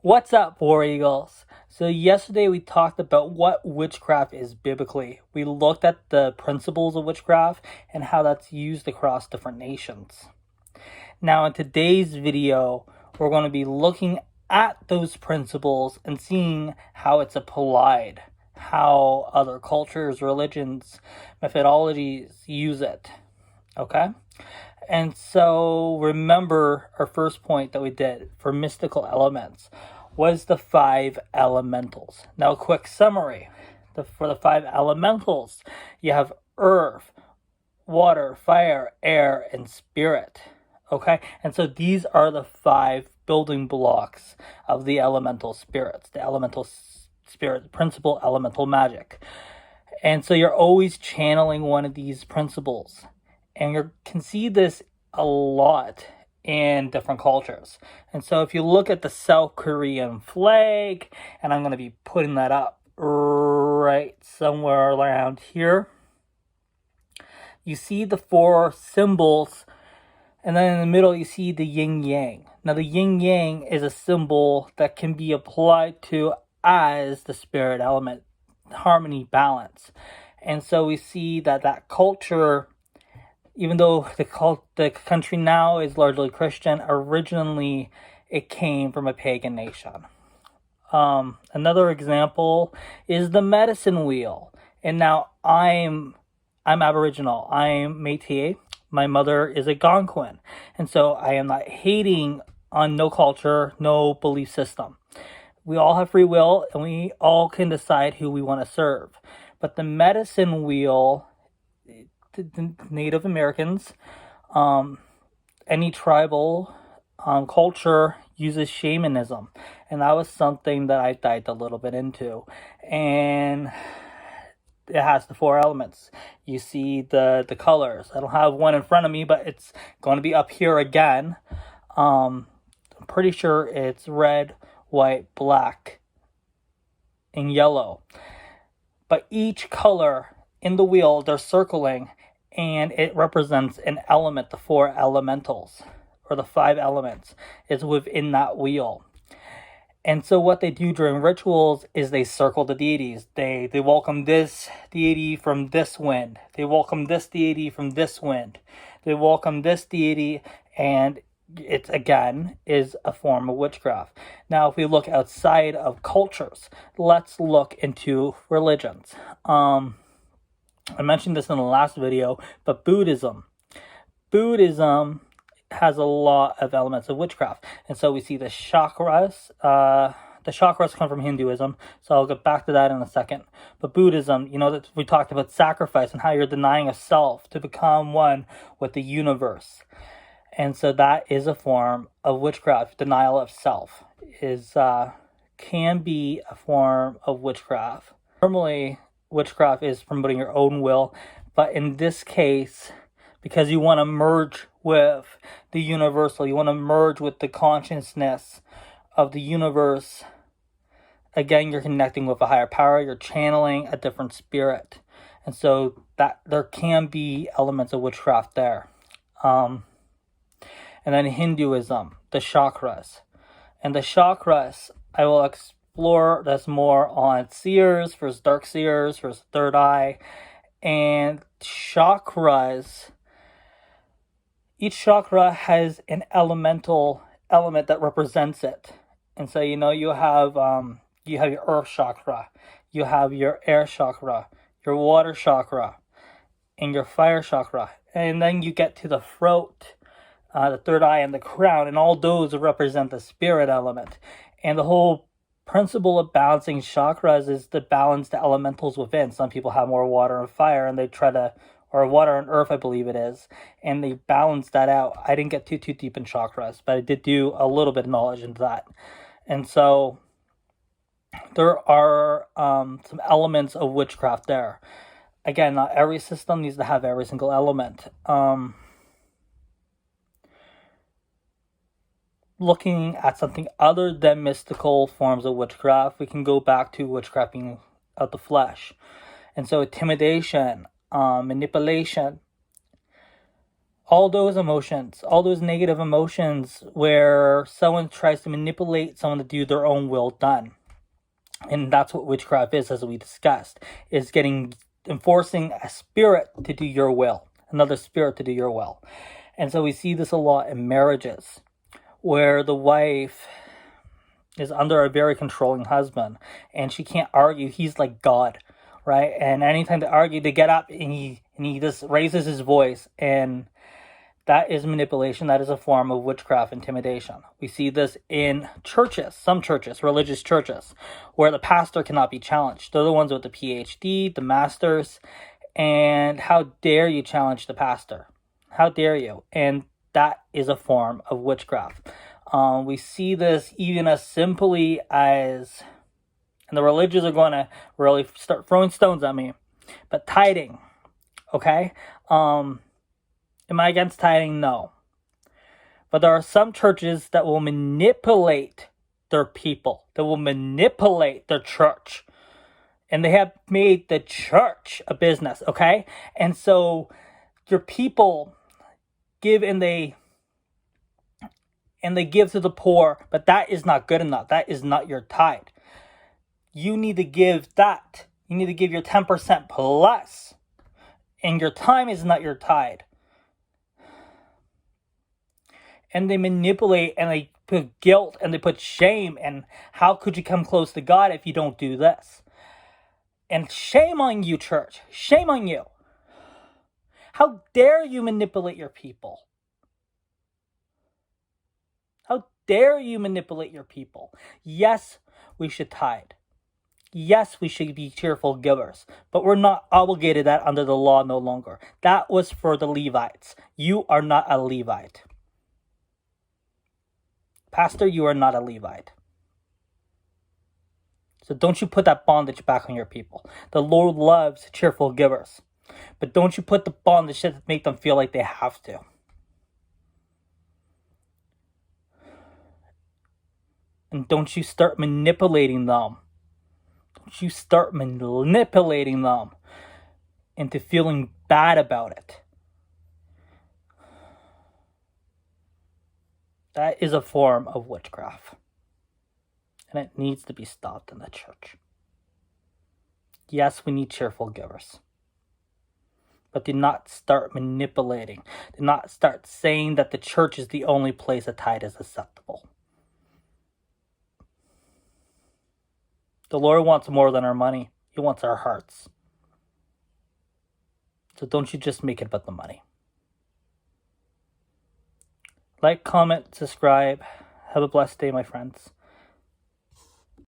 What's up, War Eagles? So yesterday we talked about what witchcraft is biblically. We looked at the principles of witchcraft and how that's used across different nations. Now in today's video, we're going to be looking at those principles and seeing how it's applied, how other cultures, religions, methodologies use it. Okay? And so remember our first point that we did for mystical elements was the 5 elementals. Now, a quick summary. For the 5 elementals, you have earth, water, fire, air, and spirit. Okay? And so these are the 5 building blocks of the elemental spirits, the elemental spirit, principle elemental magic. And so you're always channeling one of these principles. And you can see this a lot in different cultures. And so if you look at the South Korean flag, and I'm going to be putting that up right somewhere around here, you see the 4 symbols, and then in the middle you see the yin yang. Now the yin yang is a symbol that can be applied to as the spirit element, harmony, balance. And so we see that culture, even though the country now is largely Christian, originally it came from a pagan nation. Another example is the medicine wheel. And now I'm Aboriginal. I'm Métis. My mother is a Algonquin. And so I am not hating on no culture, no belief system. We all have free will and we all can decide who we want to serve. But the medicine wheel, the Native Americans, any tribal culture uses shamanism, and that was something that I dived a little bit into. And it has the 4 elements. You see the colors. I don't have one in front of me, but it's going to be up here again. I'm pretty sure it's red, white, black, and yellow. But each color in the wheel, they're circling, and it represents an element. The 4 elementals, or the 5 elements, is within that wheel. And so what they do during rituals is they circle the deities. They welcome this deity from this wind. They welcome this deity from this wind. They welcome this deity, and it again is a form of witchcraft. Now if we look outside of cultures, let's look into religions. I mentioned this in the last video, but Buddhism has a lot of elements of witchcraft. And so we see the chakras. The chakras come from Hinduism, so I'll get back to that in a second. But Buddhism, that we talked about sacrifice and how you're denying a self to become one with the universe. And so that is a form of witchcraft. Denial of self can be a form of witchcraft. Normally, witchcraft is promoting your own will, but in this case, because you want to merge with the universal, you want to merge with the consciousness of the universe, again, you're connecting with a higher power, you're channeling a different spirit. And so that there can be elements of witchcraft there. And then Hinduism, the chakras. And the chakras, I will explore this more on seers versus dark seers versus third eye. And chakras, each chakra has an elemental element that represents it. And so, you have your earth chakra, you have your air chakra, your water chakra, and your fire chakra. And then you get to the throat, the third eye, and the crown, and all those represent the spirit element. And the whole principle of balancing chakras is to balance the elementals within. Some people have more water and fire, and they try to, or water and earth, I believe it is, and they balance that out. I didn't get too deep in chakras, but I did do a little bit of knowledge into that. And so there are some elements of witchcraft there. Again, not every system needs to have every single element. Looking at something other than mystical forms of witchcraft, we can go back to witchcraft being of the flesh. And so intimidation, manipulation, all those emotions, all those negative emotions where someone tries to manipulate someone to do their own will done. And that's what witchcraft is, as we discussed, is enforcing a spirit to do your will, another spirit to do your will. And so we see this a lot in marriages, where the wife is under a very controlling husband, and she can't argue. He's like God, right? And anytime they argue, they get up and he just raises his voice, and that is manipulation. That is a form of witchcraft, intimidation. We see this in churches, some churches, religious churches, where the pastor cannot be challenged. They're the ones with the PhD, the masters, and how dare you challenge the pastor? How dare you? And that is a form of witchcraft. We see this even as simply as, and the religious are going to really start throwing stones at me, but tithing, okay? Am I against tithing? No. But there are some churches that will manipulate their people, that will manipulate their church. And they have made the church a business, okay? And so your people give and they give to the poor, but that is not good enough. That is not your tithe. You need to give that. You need to give your 10% plus. And your time is not your tithe. And they manipulate and they put guilt and they put shame. And how could you come close to God if you don't do this? And shame on you, church. Shame on you. How dare you manipulate your people? How dare you manipulate your people? Yes, we should tithe. Yes, we should be cheerful givers. But we're not obligated that under the law no longer. That was for the Levites. You are not a Levite. Pastor, you are not a Levite. So don't you put that bondage back on your people. The Lord loves cheerful givers. But don't you put the bondage to make them feel like they have to. And don't you start manipulating them. Don't you start manipulating them into feeling bad about it. That is a form of witchcraft. And it needs to be stopped in the church. Yes, we need cheerful givers. But do not start manipulating. Do not start saying that the church is the only place a tithe is acceptable. The Lord wants more than our money. He wants our hearts. So don't you just make it about the money. Like, comment, subscribe. Have a blessed day, my friends.